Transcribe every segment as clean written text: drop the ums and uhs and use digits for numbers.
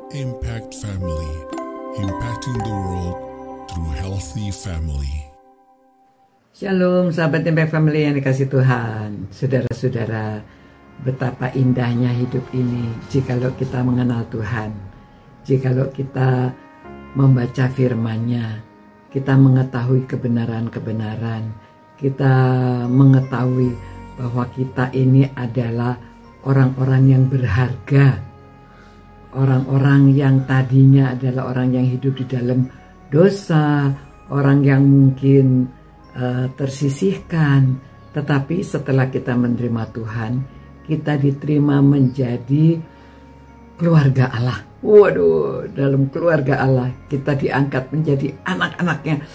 Impact Family, impacting the world through healthy family. Shalom sahabat Impact Family yang dikasih Tuhan. Saudara-saudara, betapa indahnya hidup ini jikalau kita mengenal Tuhan. Jikalau kita membaca firman-Nya, kita mengetahui kebenaran-kebenaran, kita mengetahui bahwa kita ini adalah orang-orang yang berharga. Orang-orang yang tadinya adalah orang yang hidup di dalam dosa, orang yang mungkin tersisihkan, tetapi setelah kita menerima Tuhan, kita diterima menjadi keluarga Allah. Waduh, dalam keluarga Allah kita diangkat menjadi anak-anaknya.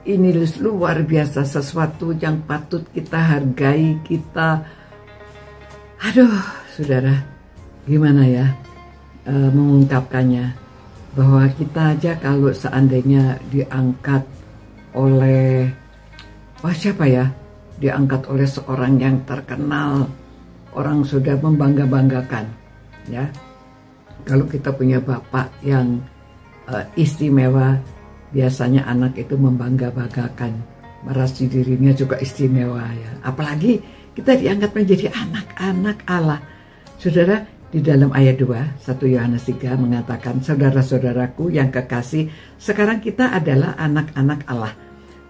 Ini luar biasa, sesuatu yang patut kita hargai. Saudara, gimana ya mengungkapkannya, bahwa kita aja kalau seandainya diangkat oleh diangkat oleh seorang yang terkenal, orang sudah membangga-banggakan, ya. Kalau kita punya bapak yang istimewa, biasanya anak itu membangga-banggakan, merasa dirinya juga istimewa, ya. Apalagi kita diangkat menjadi anak-anak Allah. Saudara, di dalam ayat 2, 1 Yohanes 3 mengatakan, saudara-saudaraku yang kekasih, sekarang kita adalah anak-anak Allah.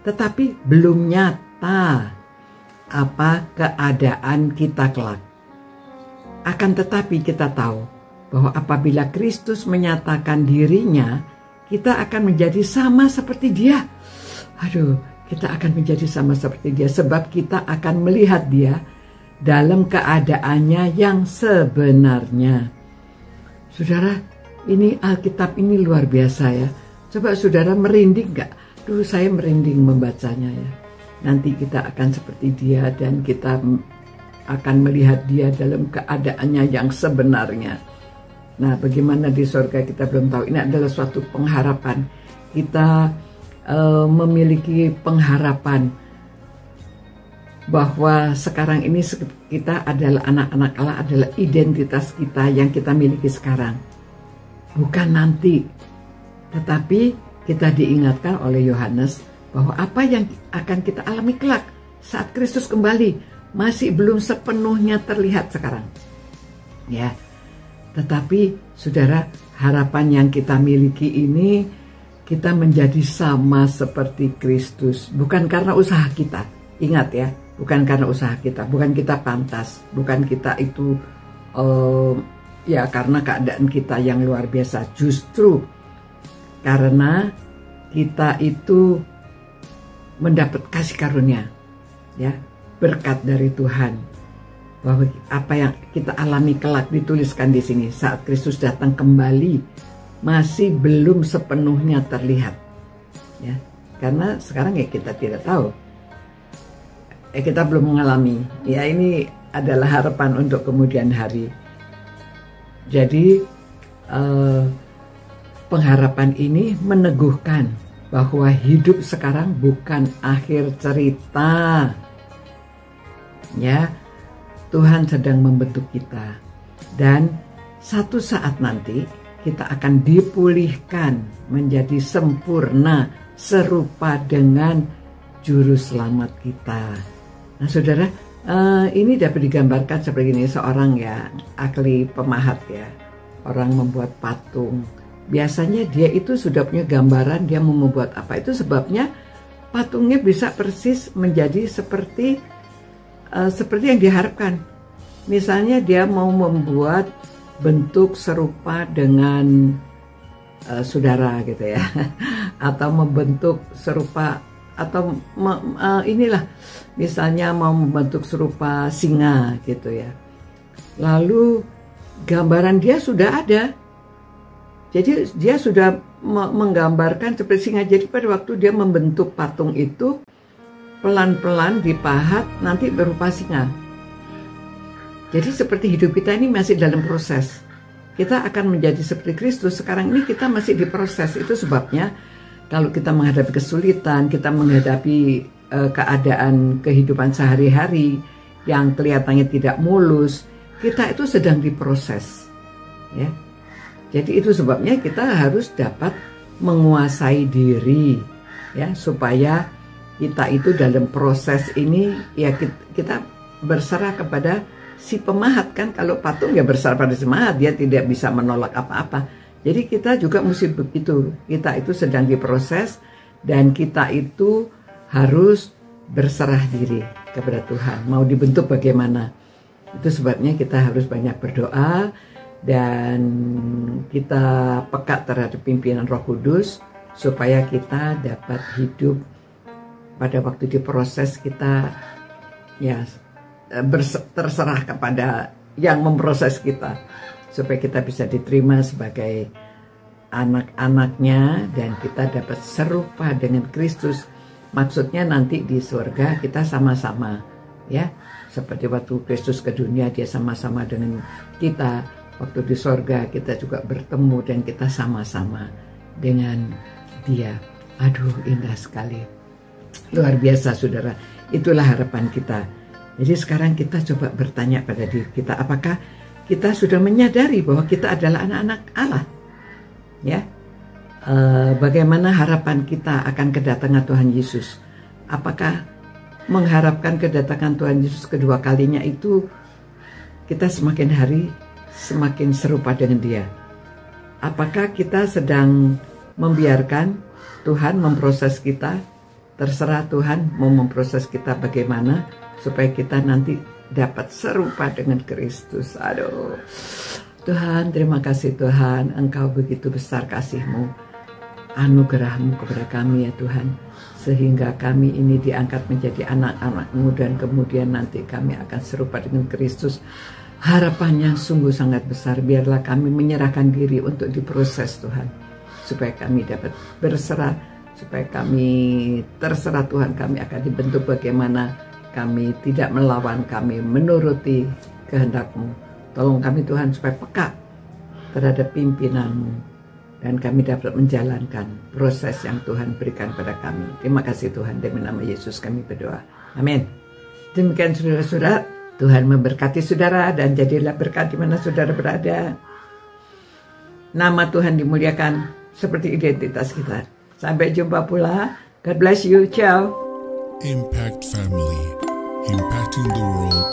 Tetapi belum nyata apa keadaan kita kelak. Akan tetapi kita tahu bahwa apabila Kristus menyatakan dirinya, kita akan menjadi sama seperti Dia. Kita akan menjadi sama seperti Dia, sebab kita akan melihat Dia dalam keadaannya yang sebenarnya. Saudara, ini Alkitab ini luar biasa, ya. Coba saudara merinding gak? Saya merinding membacanya, ya. Nanti kita akan seperti Dia dan kita akan melihat Dia dalam keadaannya yang sebenarnya. Nah, bagaimana di surga kita belum tahu. Ini adalah suatu pengharapan. Kita memiliki pengharapan bahwa sekarang ini kita adalah anak-anak Allah, adalah identitas kita yang kita miliki sekarang. Bukan nanti, tetapi kita diingatkan oleh Yohanes bahwa apa yang akan kita alami kelak saat Kristus kembali masih belum sepenuhnya terlihat sekarang. Ya, tetapi saudara, harapan yang kita miliki ini, kita menjadi sama seperti Kristus, bukan karena usaha kita. Ingat ya, bukan karena usaha kita, bukan kita pantas, bukan kita itu karena keadaan kita yang luar biasa. Justru karena kita itu mendapat kasih karunia, ya, berkat dari Tuhan, bahwa apa yang kita alami kelak dituliskan di sini saat Kristus datang kembali masih belum sepenuhnya terlihat, ya, karena sekarang ya kita tidak tahu. Kita belum mengalami, ya. Ini adalah harapan untuk kemudian hari. Jadi pengharapan ini meneguhkan bahwa hidup sekarang bukan akhir cerita, ya. Tuhan sedang membentuk kita, dan satu saat nanti kita akan dipulihkan menjadi sempurna serupa dengan juru selamat kita. Nah saudara, ini dapat digambarkan seperti ini. Seorang ahli pemahat, ya, orang membuat patung. Biasanya dia itu sudah punya gambaran dia mau membuat apa. Itu sebabnya patungnya bisa persis menjadi seperti yang diharapkan. Misalnya dia mau membuat bentuk serupa dengan saudara gitu, ya, atau membentuk serupa, atau misalnya mau membentuk serupa singa gitu, ya. Lalu gambaran dia sudah ada, jadi dia sudah menggambarkan seperti singa. Jadi pada waktu dia membentuk patung itu, pelan-pelan dipahat nanti berupa singa. Jadi seperti hidup kita ini masih dalam proses. Kita akan menjadi seperti Kristus. Sekarang ini kita masih diproses. Itu sebabnya kalau kita menghadapi kesulitan, kita menghadapi keadaan kehidupan sehari-hari yang kelihatannya tidak mulus, kita itu sedang diproses, ya. Jadi itu sebabnya kita harus dapat menguasai diri, ya, supaya kita itu dalam proses ini ya kita berserah kepada si pemahat. Kan kalau patung ya berserah pada si pemahat, dia tidak bisa menolak apa-apa. Jadi kita juga mesti begitu, kita itu sedang diproses dan kita itu harus berserah diri kepada Tuhan, mau dibentuk bagaimana. Itu sebabnya kita harus banyak berdoa dan kita peka terhadap pimpinan Roh Kudus supaya kita dapat hidup pada waktu diproses, kita ya terserah kepada yang memproses kita supaya kita bisa diterima sebagai anak-anaknya dan kita dapat serupa dengan Kristus. Maksudnya nanti di surga kita sama-sama, ya, seperti waktu Kristus ke dunia dia sama-sama dengan kita. Waktu di surga kita juga bertemu dan kita sama-sama dengan dia. Aduh, indah sekali, luar biasa saudara. Itulah harapan kita. Jadi sekarang kita coba bertanya pada diri kita, apakah kita sudah menyadari bahwa kita adalah anak-anak Allah? Ya, bagaimana harapan kita akan kedatangan Tuhan Yesus? Apakah mengharapkan kedatangan Tuhan Yesus kedua kalinya itu kita semakin hari semakin serupa dengan Dia? Apakah kita sedang membiarkan Tuhan memproses kita? Terserah Tuhan mau memproses kita bagaimana supaya kita nanti dapat serupa dengan Kristus. Aduh, Tuhan, terima kasih Tuhan, Engkau begitu besar kasih-Mu, anugerah-Mu kepada kami ya Tuhan, sehingga kami ini diangkat menjadi anak-anak-Mu dan kemudian nanti kami akan serupa dengan Kristus. Harapannya sungguh sangat besar. Biarlah kami menyerahkan diri untuk diproses Tuhan, supaya kami dapat berserah, supaya kami terserah Tuhan. Kami akan dibentuk bagaimana kami tidak melawan, kami menuruti kehendak-Mu. Tolong kami Tuhan supaya peka terhadap pimpinan-Mu dan kami dapat menjalankan proses yang Tuhan berikan pada kami. Terima kasih Tuhan, demi nama Yesus kami berdoa. Amin. Demikian saudara-saudara, Tuhan memberkati saudara dan jadilah berkat di mana saudara berada. Nama Tuhan dimuliakan seperti identitas kita. Sampai jumpa pula. God bless you. Ciao. Impact Family, impacting the world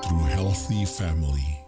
through healthy family.